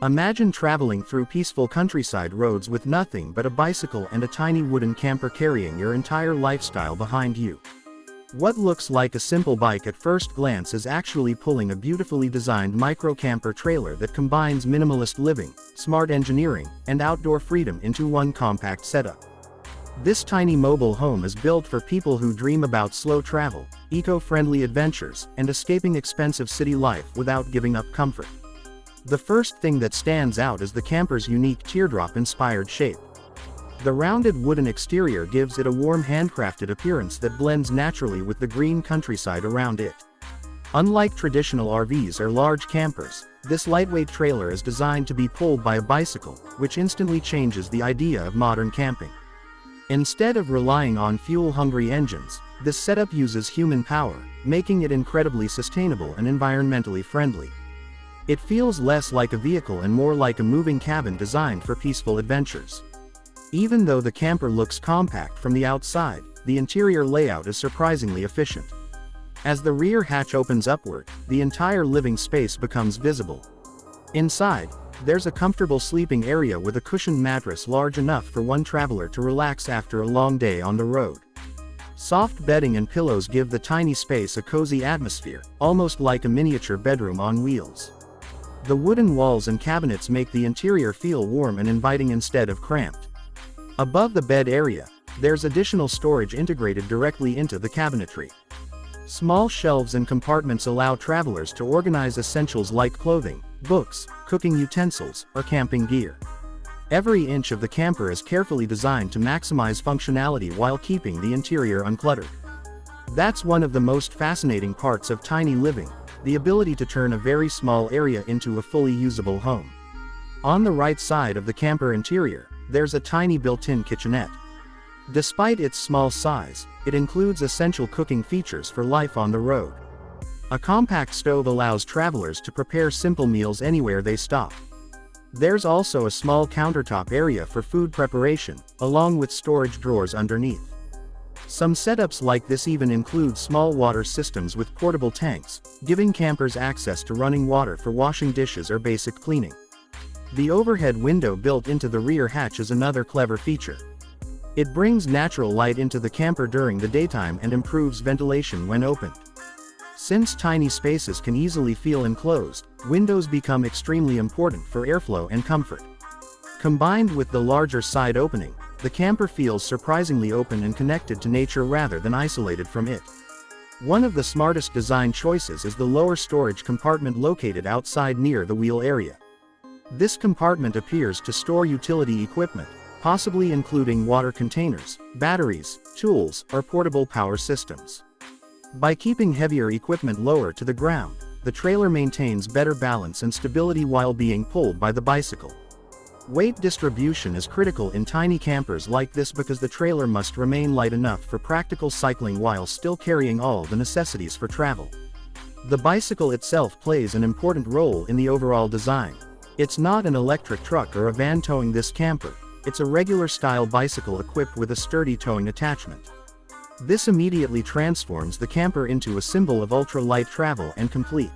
Imagine traveling through peaceful countryside roads with nothing but a bicycle and a tiny wooden camper carrying your entire lifestyle behind you. What looks like a simple bike at first glance is actually pulling a beautifully designed micro-camper trailer that combines minimalist living, smart engineering, and outdoor freedom into one compact setup. This tiny mobile home is built for people who dream about slow travel, eco-friendly adventures, and escaping expensive city life without giving up comfort. The first thing that stands out is the camper's unique teardrop-inspired shape. The rounded wooden exterior gives it a warm handcrafted appearance that blends naturally with the green countryside around it. Unlike traditional RVs or large campers, this lightweight trailer is designed to be pulled by a bicycle, which instantly changes the idea of modern camping. Instead of relying on fuel-hungry engines, this setup uses human power, making it incredibly sustainable and environmentally friendly. It feels less like a vehicle and more like a moving cabin designed for peaceful adventures. Even though the camper looks compact from the outside, the interior layout is surprisingly efficient. As the rear hatch opens upward, the entire living space becomes visible. Inside, there's a comfortable sleeping area with a cushioned mattress large enough for one traveler to relax after a long day on the road. Soft bedding and pillows give the tiny space a cozy atmosphere, almost like a miniature bedroom on wheels. The wooden walls and cabinets make the interior feel warm and inviting instead of cramped. Above the bed area, there's additional storage integrated directly into the cabinetry. Small shelves and compartments allow travelers to organize essentials like clothing, books, cooking utensils, or camping gear. Every inch of the camper is carefully designed to maximize functionality while keeping the interior uncluttered. That's one of the most fascinating parts of tiny living, the ability to turn a very small area into a fully usable home. On the right side of the camper interior, there's a tiny built-in kitchenette. Despite its small size, it includes essential cooking features for life on the road. A compact stove allows travelers to prepare simple meals anywhere they stop. There's also a small countertop area for food preparation, along with storage drawers underneath. Some setups like this even include small water systems with portable tanks, giving campers access to running water for washing dishes or basic cleaning. The overhead window built into the rear hatch is another clever feature. It brings natural light into the camper during the daytime and improves ventilation when opened. Since tiny spaces can easily feel enclosed, windows become extremely important for airflow and comfort. Combined with the larger side opening, the camper feels surprisingly open and connected to nature rather than isolated from it. One of the smartest design choices is the lower storage compartment located outside near the wheel area. This compartment appears to store utility equipment, possibly including water containers, batteries, tools, or portable power systems. By keeping heavier equipment lower to the ground, the trailer maintains better balance and stability while being pulled by the bicycle. Weight distribution is critical in tiny campers like this because the trailer must remain light enough for practical cycling while still carrying all the necessities for travel. The bicycle itself plays an important role in the overall design. It's not an electric truck or a van towing this camper, it's a regular style bicycle equipped with a sturdy towing attachment. This immediately transforms the camper into a symbol of ultra-light travel and complete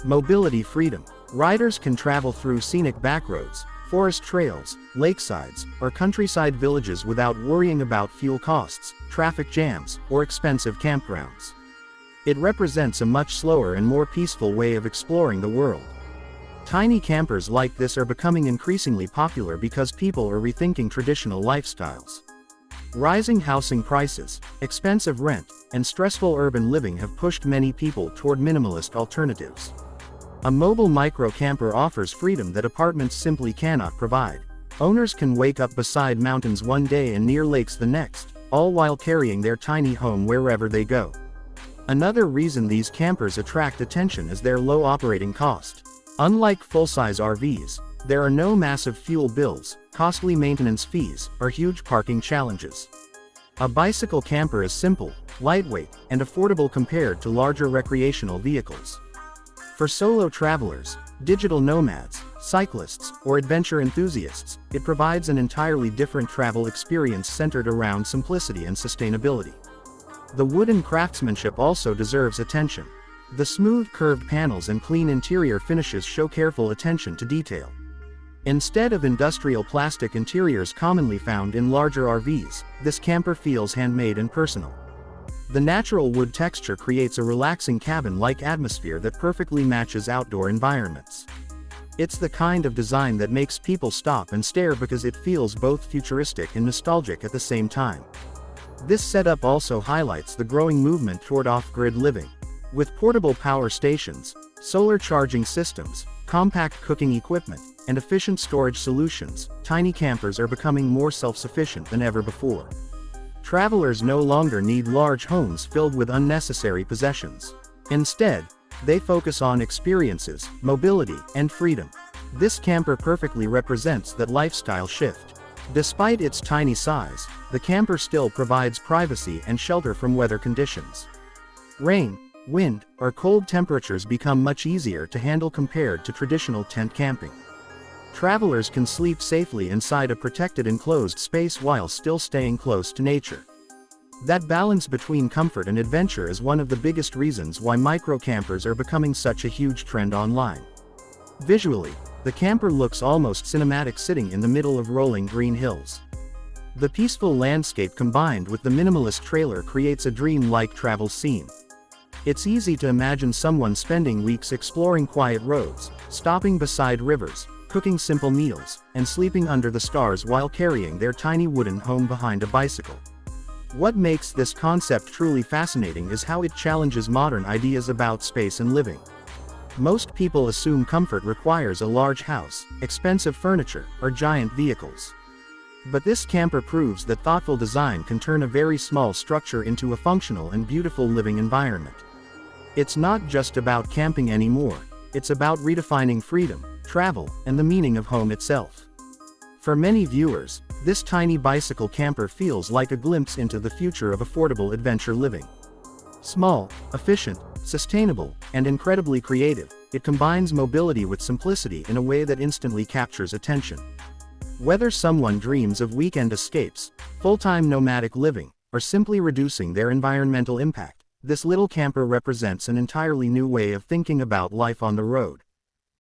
mobility freedom. Riders can travel through scenic backroads, forest trails, lakesides, or countryside villages without worrying about fuel costs, traffic jams, or expensive campgrounds. It represents a much slower and more peaceful way of exploring the world. Tiny campers like this are becoming increasingly popular because people are rethinking traditional lifestyles. Rising housing prices, expensive rent, and stressful urban living have pushed many people toward minimalist alternatives. A mobile micro-camper offers freedom that apartments simply cannot provide. Owners can wake up beside mountains one day and near lakes the next, all while carrying their tiny home wherever they go. Another reason these campers attract attention is their low operating cost. Unlike full-size RVs, there are no massive fuel bills, costly maintenance fees, or huge parking challenges. A bicycle camper is simple, lightweight, and affordable compared to larger recreational vehicles. For solo travelers, digital nomads, cyclists, or adventure enthusiasts, it provides an entirely different travel experience centered around simplicity and sustainability. The wooden craftsmanship also deserves attention. The smooth curved panels and clean interior finishes show careful attention to detail. Instead of industrial plastic interiors commonly found in larger RVs, this camper feels handmade and personal. The natural wood texture creates a relaxing cabin-like atmosphere that perfectly matches outdoor environments. It's the kind of design that makes people stop and stare because it feels both futuristic and nostalgic at the same time. This setup also highlights the growing movement toward off-grid living. With portable power stations, solar charging systems, compact cooking equipment, and efficient storage solutions, tiny campers are becoming more self-sufficient than ever before. Travelers no longer need large homes filled with unnecessary possessions. Instead, they focus on experiences, mobility, and freedom. This camper perfectly represents that lifestyle shift. Despite its tiny size, the camper still provides privacy and shelter from weather conditions. Rain, wind, or cold temperatures become much easier to handle compared to traditional tent camping. Travelers can sleep safely inside a protected enclosed space while still staying close to nature. That balance between comfort and adventure is one of the biggest reasons why micro-campers are becoming such a huge trend online. Visually, the camper looks almost cinematic sitting in the middle of rolling green hills. The peaceful landscape combined with the minimalist trailer creates a dream-like travel scene. It's easy to imagine someone spending weeks exploring quiet roads, stopping beside rivers, cooking simple meals, and sleeping under the stars while carrying their tiny wooden home behind a bicycle. What makes this concept truly fascinating is how it challenges modern ideas about space and living. Most people assume comfort requires a large house, expensive furniture, or giant vehicles. But this camper proves that thoughtful design can turn a very small structure into a functional and beautiful living environment. It's not just about camping anymore, it's about redefining freedom, travel, and the meaning of home itself. For many viewers, this tiny bicycle camper feels like a glimpse into the future of affordable adventure living. Small, efficient, sustainable, and incredibly creative, it combines mobility with simplicity in a way that instantly captures attention. Whether someone dreams of weekend escapes, full-time nomadic living, or simply reducing their environmental impact, this little camper represents an entirely new way of thinking about life on the road.